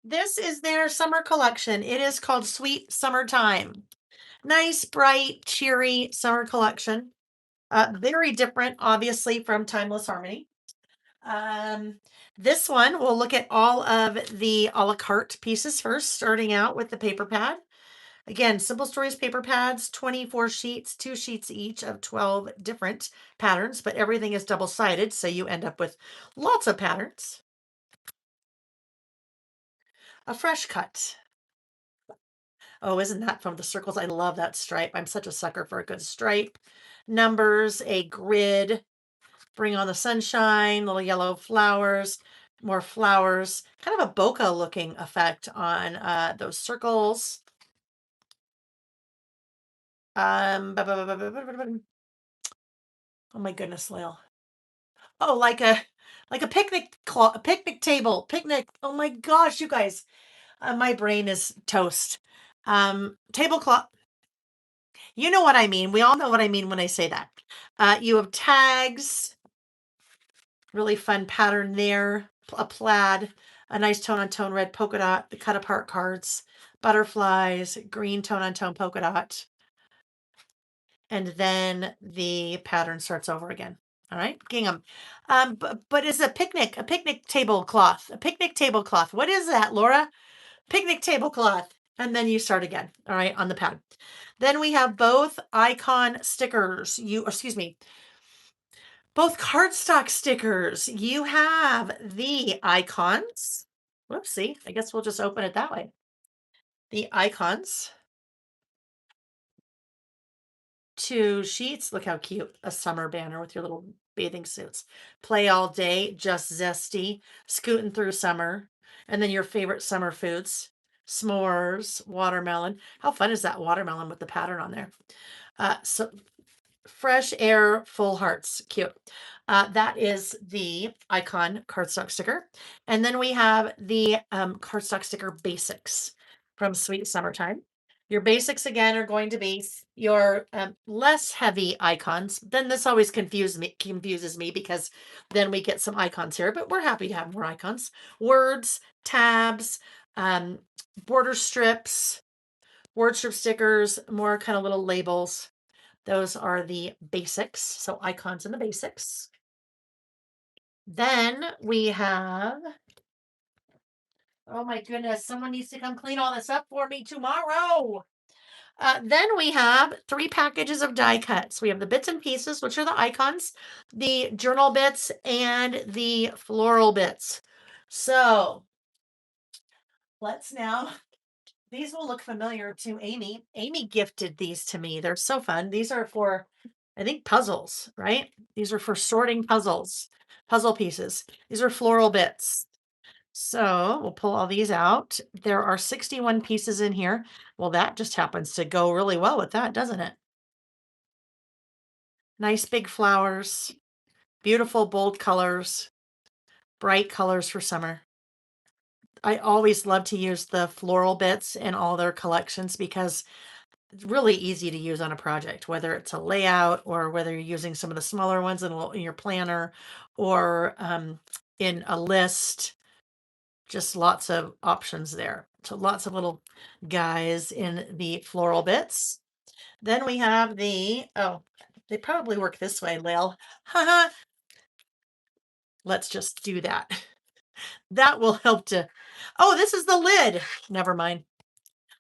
This is their summer collection. It is called Sweet Summertime. Nice, bright, cheery summer collection. Very different, obviously, from Timeless Harmony. Um, this one, we'll look at all of the a la carte pieces first, starting out with the paper pad. Again, Simple Stories paper pads, 24 sheets, 2 sheets each of 12 different patterns, but everything is double sided, so you end up with lots of patterns. A fresh cut. Oh, isn't that from the circles? I love that stripe. I'm such a sucker for a good stripe. Numbers, a grid, bring on the sunshine, little yellow flowers, more flowers, kind of a bokeh looking effect on those circles. Oh my goodness, Layle. Oh, like a a picnic table, picnic. Oh my gosh, you guys, my brain is toast. Tablecloth. You know what I mean. We all know what I mean when I say that. You have tags, really fun pattern there, a plaid, a nice tone on tone red polka dot, the cut apart cards, butterflies, green tone on tone polka dot, and then the pattern starts over again. All right, gingham. But it's a picnic tablecloth, a picnic tablecloth. What is that, Laura? Picnic tablecloth. And then you start again, all right, on the pad. Then we have both icon stickers. Excuse me, both cardstock stickers. You have the icons. Whoopsie. I guess we'll just open it that way. The icons. 2 sheets. Look how cute. A summer banner with your little bathing suits. Play all day, just zesty, scooting through summer. And then your favorite summer foods. S'mores, watermelon. How fun is that watermelon with the pattern on there? So fresh air, full hearts. Cute. That is the icon cardstock sticker. And then we have the cardstock sticker basics from Sweet Summertime. Your basics again are going to be your less heavy icons. Then this always confuses me because then we get some icons here, but we're happy to have more icons. Words, tabs, um, border strips, word strip stickers, more kind of little labels. Those are the basics. So icons and the basics. Then we have, oh my goodness, someone needs to come clean all this up for me tomorrow. Then we have 3 packages of die cuts. We have the bits and pieces, which are the icons, the journal bits, and the floral bits. So let's now, these will look familiar to Amy. Amy gifted these to me. They're so fun. These are for, I think, puzzles, right? These are for sorting puzzles, puzzle pieces. These are floral bits. So we'll pull all these out. There are 61 pieces in here. Well, that just happens to go really well with that, doesn't it? Nice big flowers, beautiful bold colors, bright colors for summer. I always love to use the floral bits in all their collections because it's really easy to use on a project, whether it's a layout or whether you're using some of the smaller ones in your planner or in a list. Just lots of options there. So lots of little guys in the floral bits. Then we have oh, they probably work this way, Layle. Haha. Let's just do that. That will help to. Oh, this is the lid. Never mind.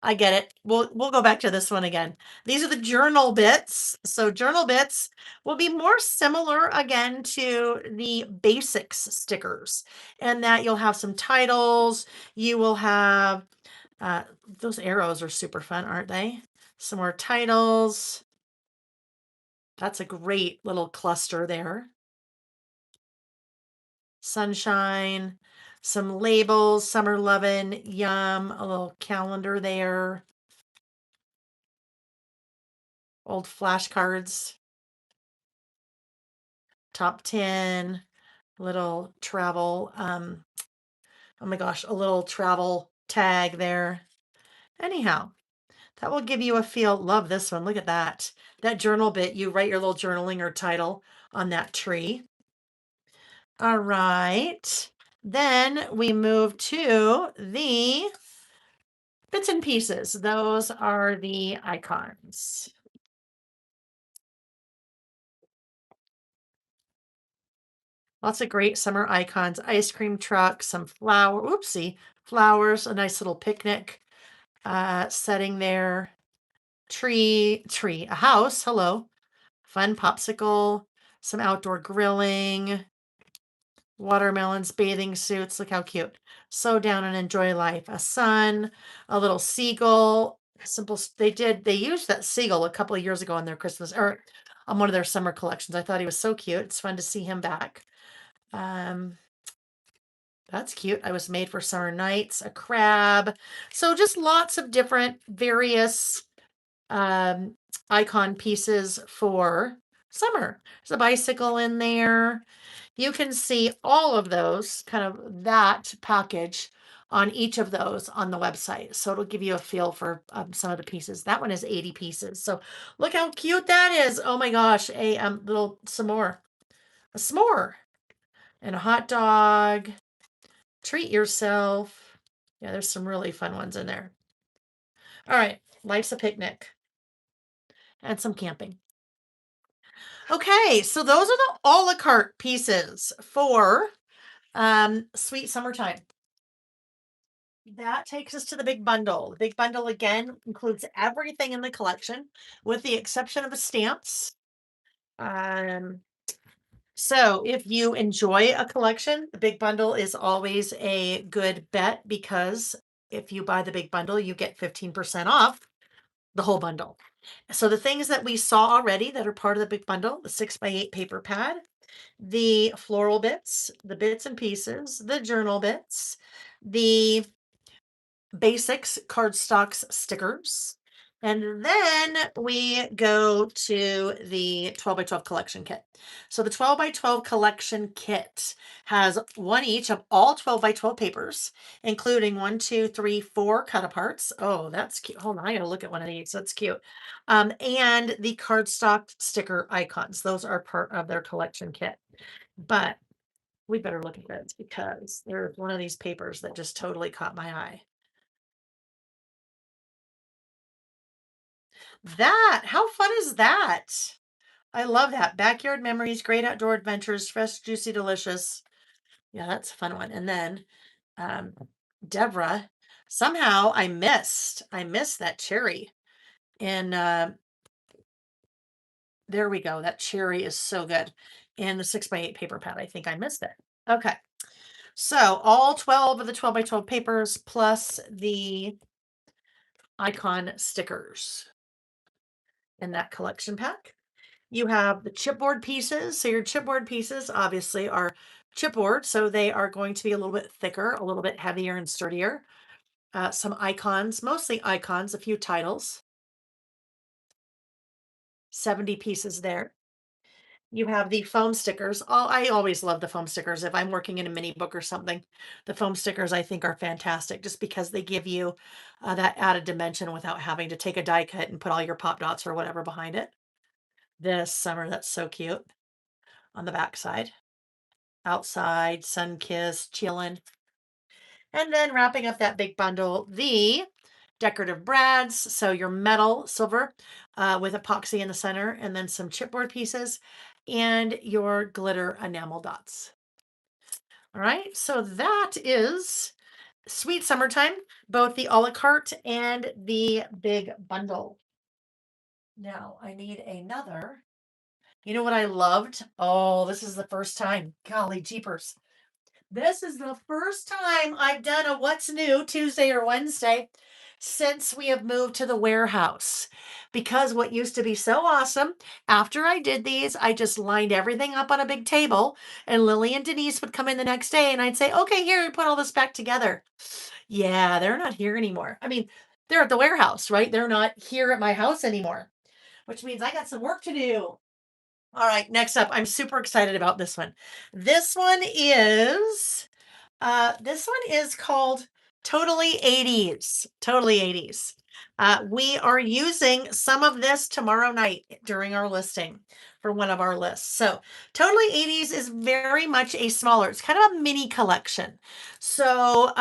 I get it. We'll go back to this one again. These are the journal bits. So journal bits will be more similar again to the basics stickers, and that you'll have some titles. You will have uh, those arrows are super fun, aren't they? Some more titles. That's a great little cluster there. Sunshine, some labels, summer lovin', yum, a little calendar there, old flashcards, top 10, little travel, oh my gosh, a little travel tag there. Anyhow, that will give you a feel. Love this one. Look at that. That journal bit, you write your little journaling or title on that tree. All right. Then we move to the bits and pieces. Those are the icons. Lots of great summer icons, ice cream truck, some flowers, a nice little picnic setting there, a house, hello, fun popsicle, some outdoor grilling, watermelons, bathing suits. Look how cute. Sew down and enjoy life. A sun, a little seagull. They used that seagull a couple of years ago on their Christmas or on one of their summer collections. I thought he was so cute. It's fun to see him back. Um, that's cute. I was made for summer nights, a crab. So just lots of different various um, icon pieces for summer. There's a bicycle in there. You can see all of those, kind of that package on each of those on the website. So it'll give you a feel for some of the pieces. That one is 80 pieces. So look how cute that is. Oh my gosh, a little a s'more, and a hot dog. Treat yourself. Yeah, there's some really fun ones in there. All right, life's a picnic and some camping. Okay, so those are the a la carte pieces for Sweet Summertime. That takes us to the big bundle. The big bundle again includes everything in the collection with the exception of the stamps. Um, so if you enjoy a collection, the big bundle is always a good bet because if you buy the big bundle, you get 15% off the whole bundle. So the things that we saw already that are part of the big bundle, the 6x8 paper pad, the floral bits, the bits and pieces, the journal bits, the basics, cardstocks, stickers. And then we go to the 12 by 12 collection kit. So the 12 by 12 collection kit has one each of all 12 by 12 papers, including 1, 2, 3, 4 cut aparts. Oh, that's cute. Hold on, I gotta look at one of these. That's cute. And the cardstock sticker icons. Those are part of their collection kit. But we better look at this because there's one of these papers that just totally caught my eye. How fun is that? I love that. Backyard memories, great outdoor adventures, fresh, juicy, delicious. Yeah, that's a fun one. And then um Deborah, somehow I missed that cherry. And there we go. That cherry is so good. And the 6x8 paper pad. I think I missed it. Okay. So all 12 of the 12 by 12 papers plus the icon stickers in that collection pack. You have the chipboard pieces. So your chipboard pieces obviously are chipboard. So they are going to be a little bit thicker, a little bit heavier and sturdier. Some icons, mostly icons, a few titles. 70 pieces there. You have the foam stickers. I always love the foam stickers. If I'm working in a mini book or something, the foam stickers I think are fantastic just because they give you that added dimension without having to take a die cut and put all your pop dots or whatever behind it. This summer, that's so cute on the back side. Outside, sun kissed, chilling. And then wrapping up that big bundle, the decorative brads. So your metal silver with epoxy in the center, and then some chipboard pieces and your glitter enamel dots. All right, so that is Sweet Summertime, both the a la carte and the big bundle. Now I need another. You know what I loved? Oh, this is the first time. Golly jeepers. This is the first time I've done a What's New Tuesday or Wednesday since we have moved to the warehouse. Because what used to be so awesome, after I did these, I just lined everything up on a big table, and Lily and Denise would come in the next day and I'd say, okay, here, put all this back together. Yeah, they're not here anymore. I mean, they're at the warehouse, right? They're not here at my house anymore, which means I got some work to do. All right, next up, I'm super excited about this one. This one is this one is called Totally 80s. Totally 80s. We are using some of this tomorrow night during our listing for one of our lists. So, Totally 80s is very much a smaller, it's kind of a mini collection. So,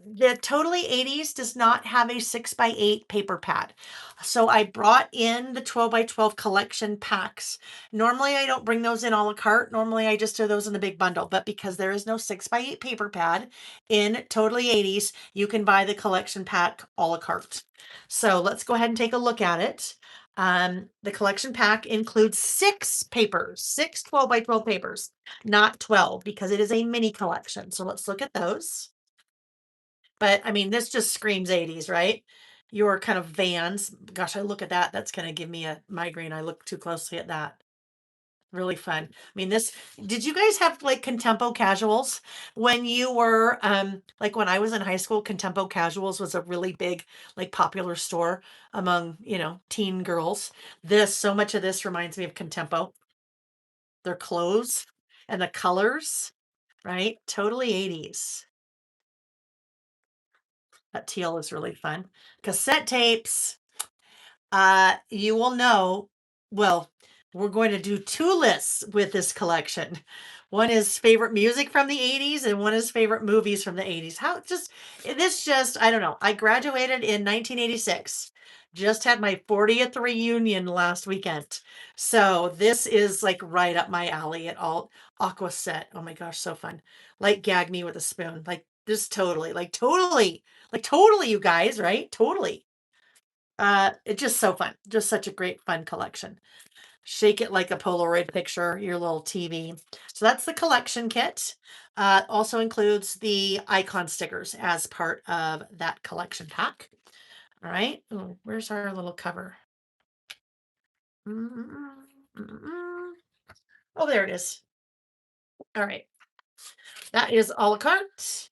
the Totally 80s does not have a 6x8 paper pad. So I brought in the 12 by 12 collection packs. Normally I don't bring those in a la carte. Normally I just do those in the big bundle. But because there is no 6x8 paper pad in Totally 80s, you can buy the collection pack a la carte. So let's go ahead and take a look at it. The collection pack includes six papers, six 12 by 12 papers, not 12 because it is a mini collection. So let's look at those. But I mean, this just screams 80s, right? Your kind of Vans. Gosh, I look at that. That's going to give me a migraine. I look too closely at that. Really fun. I mean, this, did you guys have like Contempo casuals when you were, like when I was in high school? Contempo casuals was a really big, like popular store among, teen girls. So much of this reminds me of Contempo, their clothes and the colors, right? Totally 80s. That teal is really fun. Cassette tapes. You will know. Well, we're going to do two lists with this collection. One is favorite music from the 80s and one is favorite movies from the 80s. I don't know. I graduated in 1986. Just had my 40th reunion last weekend. So this is like right up my alley at all. Aqua set. Oh my gosh, so fun. Like gag me with a spoon. Like this totally, like totally, you guys, right? Totally. It's just so fun. Just such a great fun collection. Shake it like a Polaroid picture, your little TV. So that's the collection kit. Also includes the icon stickers as part of that collection pack. All right. Ooh, where's our little cover? Mm, mm, mm. Oh, there it is. All right. That is a la carte,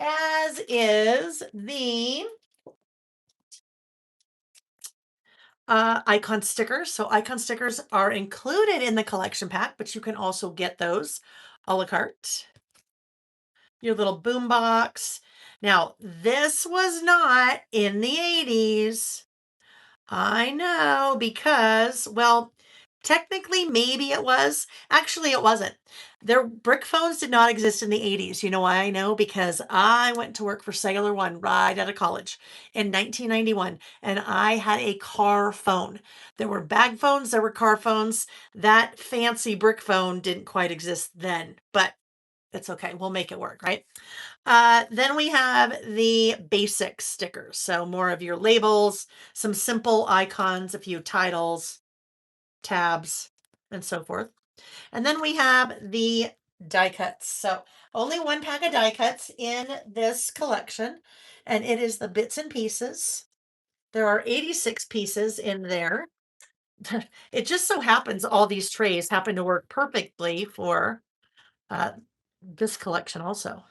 as is the icon stickers. So icon stickers are included in the collection pack, but you can also get those a la carte. Your little boom box. Now, this was not in the 80s. I know because, well, technically, maybe it was. Actually, it wasn't. Their brick phones did not exist in the 80s. You know why I know? Because I went to work for Cellular One right out of college in 1991, and I had a car phone. There were bag phones, there were car phones. That fancy brick phone didn't quite exist then, but it's okay. We'll make it work, right? Then we have the basic stickers. So more of your labels, some simple icons, a few titles, tabs, and so forth. And then we have the die cuts. So only one pack of die cuts in this collection, and it is the bits and pieces. There are 86 pieces in there. It just so happens all these trays happen to work perfectly for uh, this collection also.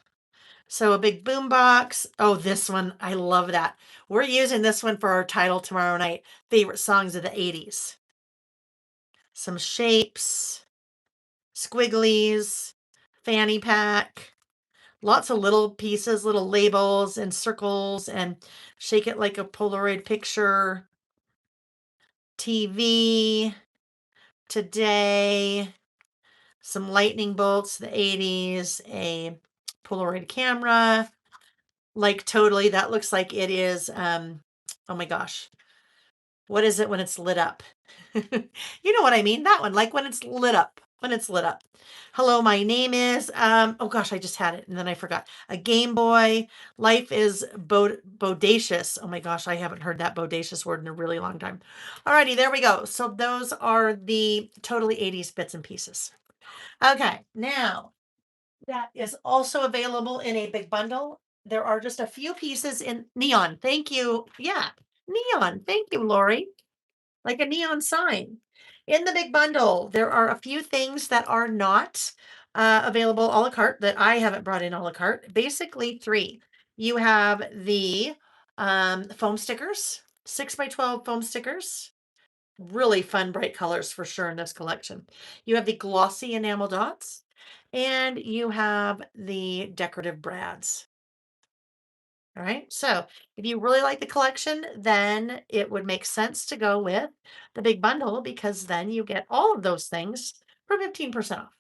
So a big boom box. Oh, this one. I love that. We're using this one for our title tomorrow night. Favorite songs of the 80s. Some shapes, squigglies, fanny pack, lots of little pieces, little labels and circles, and shake it like a Polaroid picture. TV, today, some lightning bolts, the 80s, a Polaroid camera, like totally, that looks like it is, oh my gosh, what is it when it's lit up? You know what I mean? That one, like when it's lit up. When it's lit up. Hello, my name is, oh gosh, I just had it and then I forgot. A Game Boy. Life is bodacious. Oh my gosh, I haven't heard that bodacious word in a really long time. Alrighty, there we go. So those are the totally 80s bits and pieces. Okay, now that is also available in a big bundle. There are just a few pieces in neon. Thank you. Yeah, neon. Thank you, Lori. Like a neon sign. In the big bundle, there are a few things that are not available a la carte that I haven't brought in a la carte. Basically, three. You have the foam stickers, 6x12 foam stickers. Really fun, bright colors for sure in this collection. You have the glossy enamel dots, and you have the decorative brads. All right. So if you really like the collection, then it would make sense to go with the big bundle because then you get all of those things for 15% off.